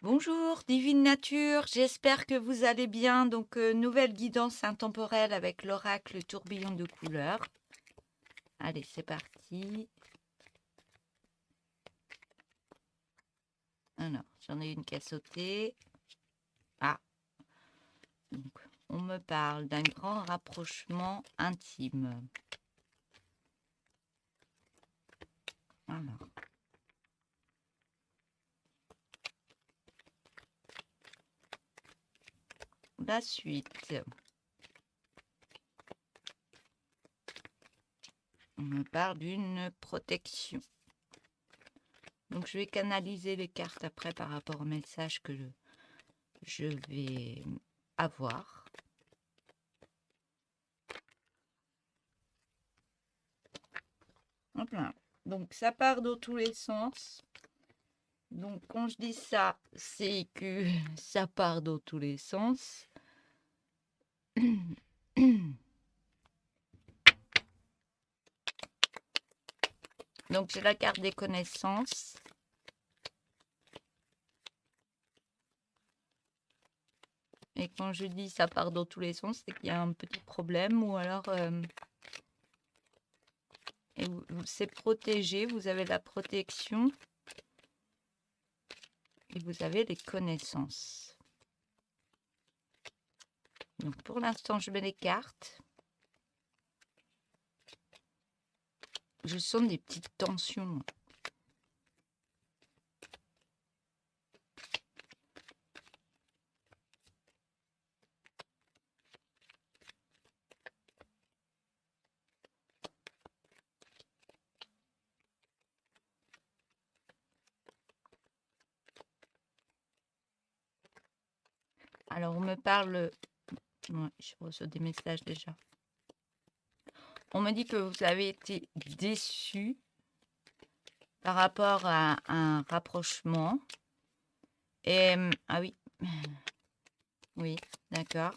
Bonjour, Divine Nature, j'espère que vous allez bien. Donc, nouvelle guidance intemporelle avec l'oracle tourbillon de couleurs. Allez, c'est parti. Alors, j'en ai une qui a sauté. Ah, donc, on me parle d'un grand rapprochement intime. Alors, la suite. On me parle d'une protection. Donc, je vais canaliser les cartes après par rapport au message que je vais avoir. Hop là. Donc, ça part dans tous les sens. Donc, quand je dis ça, c'est que ça part dans tous les sens. Donc, j'ai la carte des connaissances. Et quand je dis ça part dans tous les sens, c'est qu'il y a un petit problème ou alors c'est protégé, vous avez la protection et vous avez les connaissances. Donc, pour l'instant, je mets les cartes. Je sens des petites tensions. Alors, on me parle... Ouais, je reçois des messages déjà. On me dit que vous avez été déçu par rapport à un rapprochement. Et ah oui, oui, d'accord.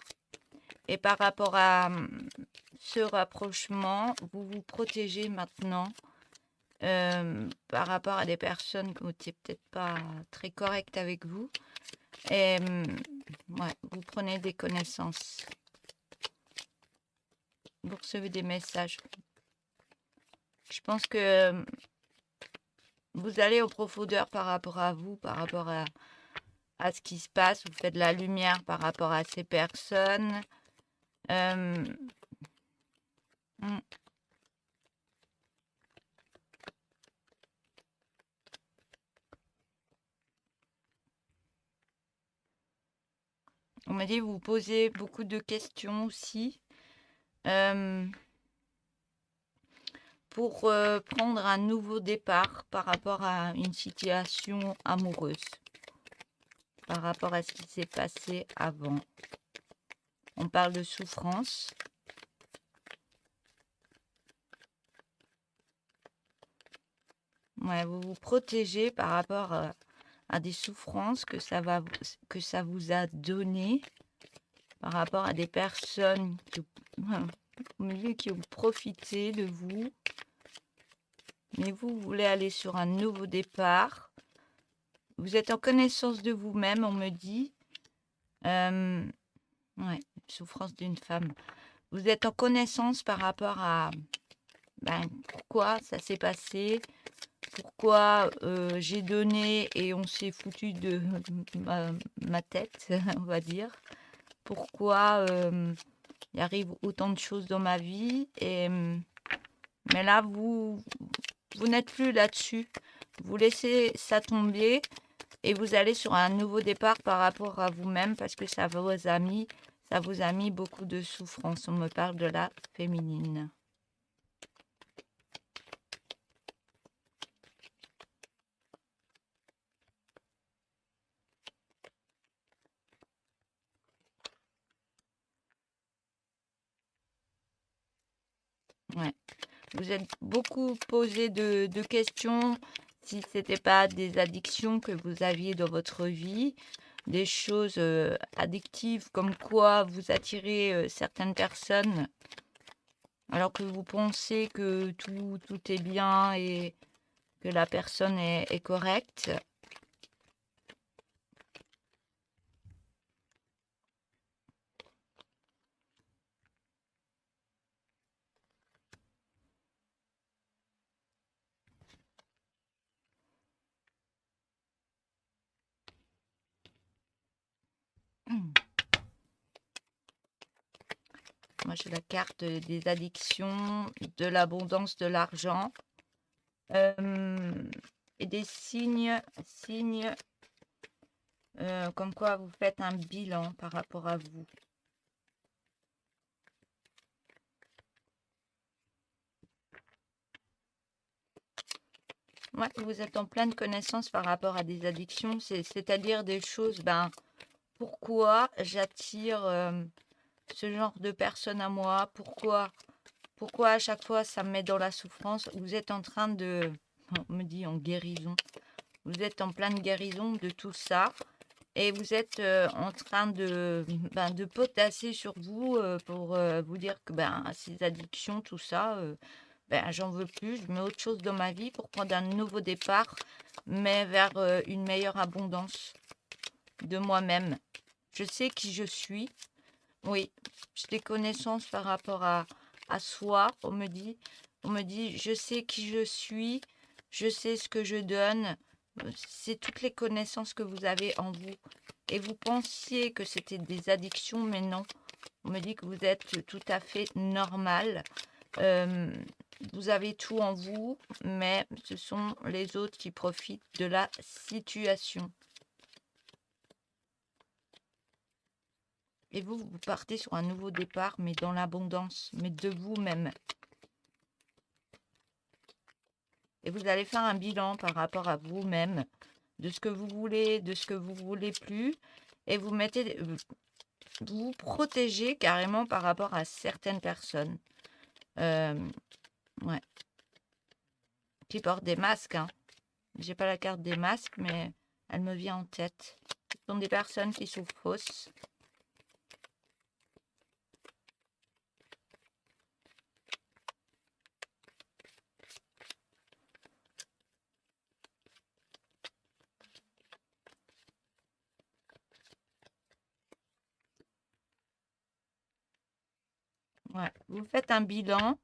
Et par rapport à ce rapprochement, vous vous protégez maintenant par rapport à des personnes qui n'étaient peut-être pas très correctes avec vous. Et ouais, vous prenez des connaissances. Vous recevez des messages. Je pense que vous allez en profondeur par rapport à vous, par rapport à ce qui se passe. Vous faites de la lumière par rapport à ces personnes. Euh, hmm. On m'a dit vous posez beaucoup de questions aussi pour prendre un nouveau départ par rapport à une situation amoureuse, par rapport à ce qui s'est passé avant. On parle de souffrance. Ouais, vous vous protégez par rapport à des souffrances que ça vous a donné par rapport à des personnes qui ont profité de vous. Mais vous voulez aller sur un nouveau départ. Vous êtes en connaissance de vous-même, on me dit. Ouais, souffrance d'une femme. Vous êtes en connaissance par rapport à pourquoi ça s'est passé, pourquoi j'ai donné et on s'est foutu de ma tête, on va dire. Pourquoi il arrive autant de choses dans ma vie. Mais là, vous n'êtes plus là-dessus. Vous laissez ça tomber et vous allez sur un nouveau départ par rapport à vous-même parce que ça vous a mis beaucoup de souffrance. On me parle de la féminine. Ouais. Vous êtes beaucoup posé de questions si ce n'était pas des addictions que vous aviez dans votre vie, des choses addictives comme quoi vous attirez certaines personnes alors que vous pensez que tout est bien et que la personne est correcte. Moi, j'ai la carte des addictions, de l'abondance, de l'argent. Et des signes comme quoi vous faites un bilan par rapport à vous. Ouais, vous êtes en pleine connaissance par rapport à des addictions, c'est-à-dire des choses, pourquoi j'attire ce genre de personnes à moi, pourquoi à chaque fois ça me met dans la souffrance. Vous êtes en train de, on me dit en guérison, vous êtes en pleine guérison de tout ça et vous êtes en train de potasser sur vous pour vous dire que ces addictions, tout ça, j'en veux plus, je mets autre chose dans ma vie pour prendre un nouveau départ, mais vers une meilleure abondance de moi-même. Je sais qui je suis. Oui, j'ai des connaissances par rapport à soi. On me dit, je sais qui je suis, je sais ce que je donne. C'est toutes les connaissances que vous avez en vous. Et vous pensiez que c'était des addictions, mais non. On me dit que vous êtes tout à fait normal. Vous avez tout en vous, mais ce sont les autres qui profitent de la situation. Et vous partez sur un nouveau départ, mais dans l'abondance, mais de vous-même. Et vous allez faire un bilan par rapport à vous-même, de ce que vous voulez, de ce que vous voulez plus, et vous vous protégez carrément par rapport à certaines personnes. Euh, ouais, qui portent des masques, hein. J'ai pas la carte des masques, mais elle me vient en tête. Ce sont des personnes qui sont fausses. Ouais. Vous faites un bilan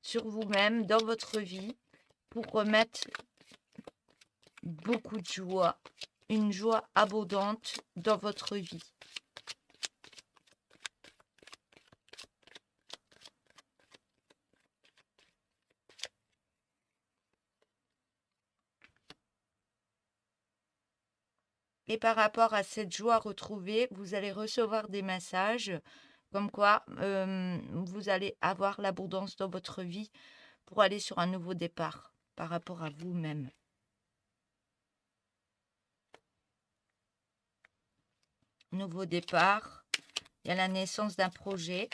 sur vous-même dans votre vie pour remettre beaucoup de joie, une joie abondante dans votre vie. Et par rapport à cette joie retrouvée, vous allez recevoir des messages comme quoi vous allez avoir l'abondance dans votre vie pour aller sur un nouveau départ par rapport à vous-même. Nouveau départ, il y a la naissance d'un projet.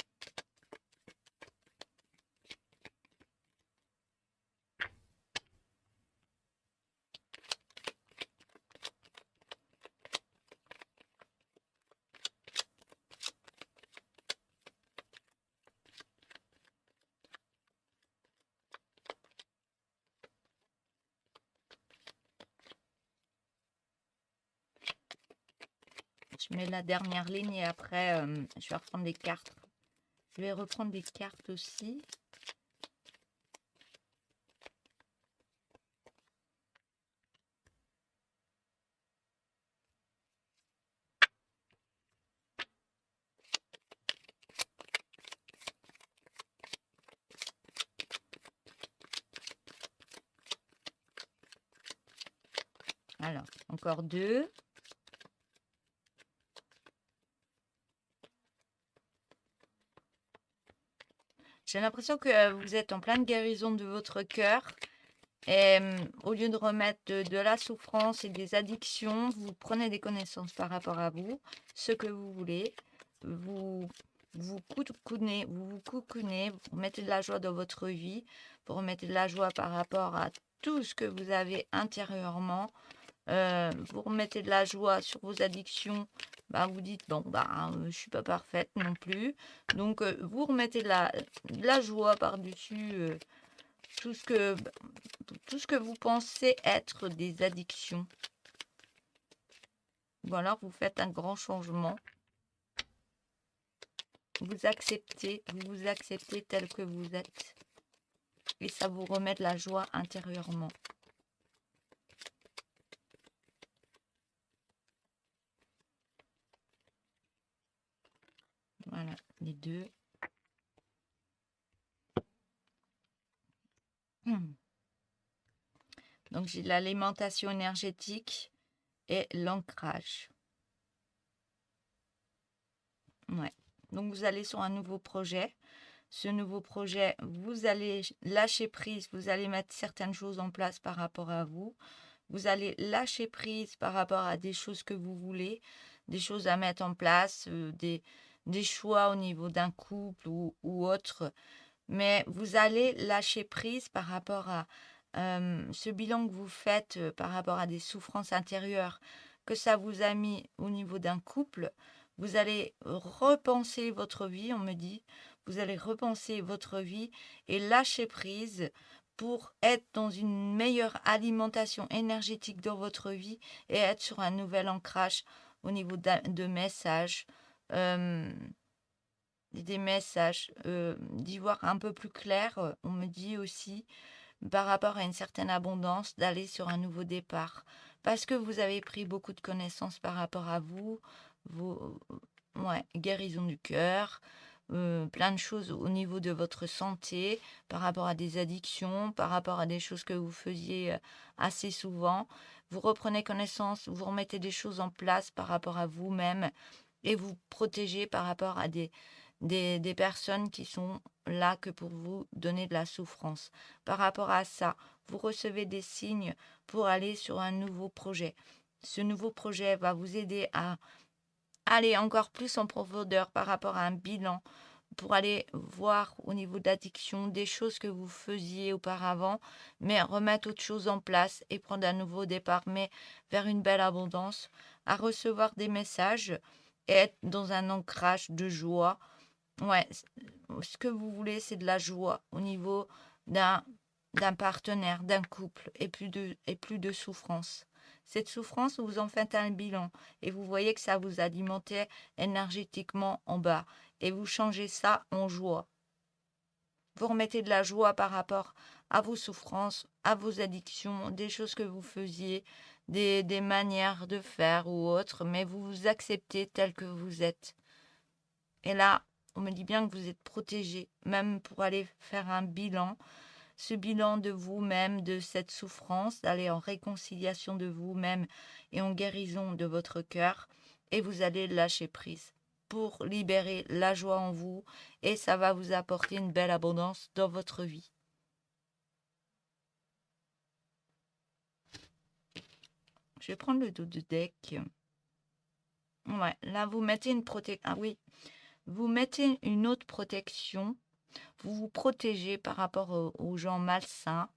Je mets la dernière ligne et après, je vais reprendre les cartes. Je vais reprendre les cartes aussi. Alors, encore deux. J'ai l'impression que vous êtes en pleine guérison de votre cœur. Et au lieu de remettre de la souffrance et des addictions, vous prenez des connaissances par rapport à vous, ce que vous voulez. Vous vous coucounez, vous remettez de la joie dans votre vie, vous remettez de la joie par rapport à tout ce que vous avez intérieurement. Vous remettez de la joie sur vos addictions. Vous dites, bon, je suis pas parfaite non plus. Donc, vous remettez de la joie par-dessus tout ce que vous pensez être des addictions. Ou alors vous faites un grand changement. Vous vous acceptez tel que vous êtes. Et ça vous remet de la joie intérieurement. Voilà, les deux. Donc j'ai l'alimentation énergétique et l'ancrage. Ouais. Donc vous allez sur un nouveau projet. Ce nouveau projet, vous allez lâcher prise, vous allez mettre certaines choses en place par rapport à vous. Vous allez lâcher prise par rapport à des choses que vous voulez, des choses à mettre en place, des choix au niveau d'un couple ou autre. Mais vous allez lâcher prise par rapport à ce bilan que vous faites par rapport à des souffrances intérieures que ça vous a mis au niveau d'un couple. Vous allez repenser votre vie, on me dit. Vous allez repenser votre vie et lâcher prise pour être dans une meilleure alimentation énergétique dans votre vie et être sur un nouvel ancrage au niveau de messages. Des messages, d'y voir un peu plus clair. On me dit aussi, par rapport à une certaine abondance, d'aller sur un nouveau départ. Parce que vous avez pris beaucoup de connaissances par rapport à vous, vos, ouais, guérison du cœur, plein de choses au niveau de votre santé, par rapport à des addictions, par rapport à des choses que vous faisiez assez souvent. Vous reprenez connaissance, vous remettez des choses en place par rapport à vous-même et vous protégez par rapport à des personnes qui sont là que pour vous donner de la souffrance. Par rapport à ça, vous recevez des signes pour aller sur un nouveau projet. Ce nouveau projet va vous aider à aller encore plus en profondeur par rapport à un bilan, pour aller voir au niveau d'addiction des choses que vous faisiez auparavant, mais remettre autre chose en place et prendre un nouveau départ, mais vers une belle abondance, à recevoir des messages et être dans un ancrage de joie. Ouais, ce que vous voulez, c'est de la joie au niveau d'un partenaire, d'un couple, et plus de souffrance. Cette souffrance, vous en faites un bilan et vous voyez que ça vous alimentait énergétiquement en bas et vous changez ça en joie. Vous remettez de la joie par rapport à vos souffrances, à vos addictions, des choses que vous faisiez, des manières de faire ou autres, mais vous vous acceptez tel que vous êtes. Et là, on me dit bien que vous êtes protégé, même pour aller faire un bilan, ce bilan de vous-même, de cette souffrance, d'aller en réconciliation de vous-même et en guérison de votre cœur, et vous allez lâcher prise pour libérer la joie en vous, et ça va vous apporter une belle abondance dans votre vie. Je vais prendre le dos du deck. Ouais, là vous mettez une protection. Ah oui, vous mettez une autre protection. Vous vous protégez par rapport aux gens malsains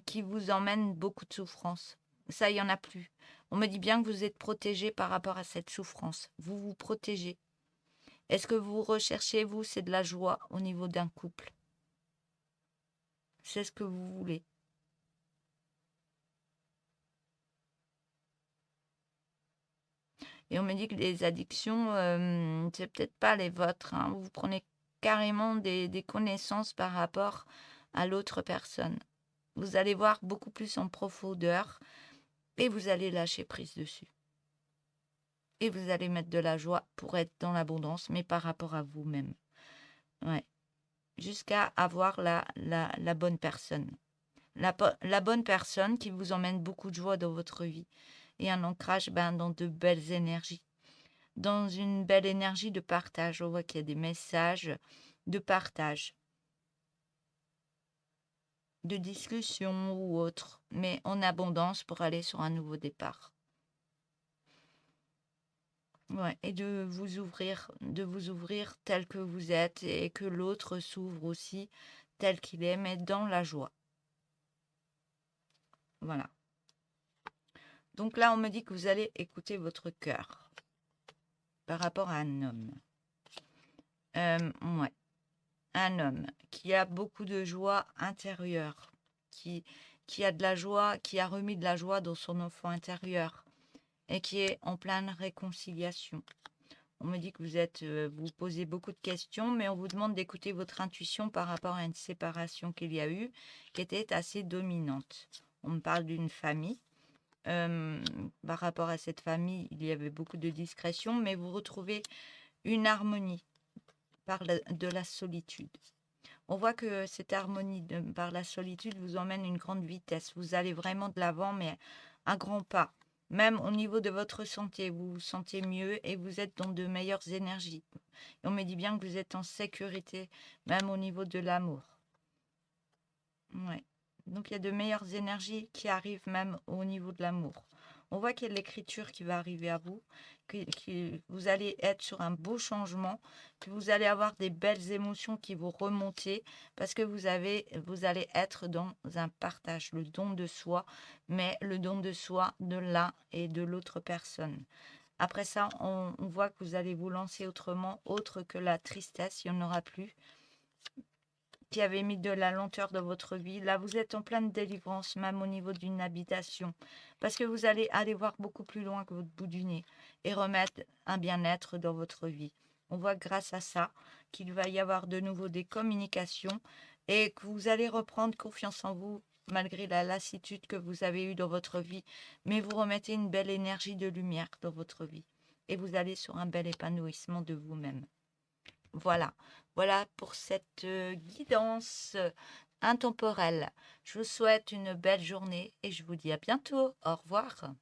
qui vous emmènent beaucoup de souffrance. Ça, il n'y en a plus. On me dit bien que vous êtes protégé par rapport à cette souffrance. Vous vous protégez. Est-ce que vous recherchez, vous, c'est de la joie au niveau d'un couple? C'est ce que vous voulez. Et on me dit que les addictions, c'est peut-être pas les vôtres, hein. Vous prenez carrément des connaissances par rapport à l'autre personne. Vous allez voir beaucoup plus en profondeur et vous allez lâcher prise dessus. Et vous allez mettre de la joie pour être dans l'abondance, mais par rapport à vous-même. Ouais. Jusqu'à avoir la bonne personne. La bonne personne qui vous emmène beaucoup de joie dans votre vie. Et un ancrage dans de belles énergies. Dans une belle énergie de partage. On voit qu'il y a des messages de partage. De discussion ou autre. Mais en abondance pour aller sur un nouveau départ. Ouais, et de vous ouvrir tel que vous êtes et que l'autre s'ouvre aussi tel qu'il est, mais dans la joie. Voilà. Donc là, on me dit que vous allez écouter votre cœur par rapport à un homme. Ouais, un homme qui a beaucoup de joie intérieure, qui a de la joie, qui a remis de la joie dans son enfant intérieur et qui est en pleine réconciliation. On me dit que vous posez beaucoup de questions, mais on vous demande d'écouter votre intuition par rapport à une séparation qu'il y a eu, qui était assez dominante. On me parle d'une famille. Par rapport à cette famille, il y avait beaucoup de discrétion, mais vous retrouvez une harmonie par de la solitude. On voit que cette harmonie par la solitude vous emmène une grande vitesse. Vous allez vraiment de l'avant, mais un grand pas. Même au niveau de votre santé, vous vous sentez mieux et vous êtes dans de meilleures énergies. Et on me dit bien que vous êtes en sécurité, même au niveau de l'amour. Ouais. Donc il y a de meilleures énergies qui arrivent même au niveau de l'amour. On voit qu'il y a de l'écriture qui va arriver à vous, que vous allez être sur un beau changement, que vous allez avoir des belles émotions qui vont remonter parce que vous allez être dans un partage, le don de soi, mais le don de soi de l'un et de l'autre personne. Après ça, on voit que vous allez vous lancer autrement, autre que la tristesse, il n'y en aura plus qui avait mis de la lenteur dans votre vie. Là, vous êtes en pleine délivrance, même au niveau d'une habitation, parce que vous allez aller voir beaucoup plus loin que votre bout du nez et remettre un bien-être dans votre vie. On voit grâce à ça qu'il va y avoir de nouveau des communications et que vous allez reprendre confiance en vous malgré la lassitude que vous avez eue dans votre vie, mais vous remettez une belle énergie de lumière dans votre vie et vous allez sur un bel épanouissement de vous-même. Voilà, voilà pour cette guidance intemporelle. Je vous souhaite une belle journée et je vous dis à bientôt. Au revoir.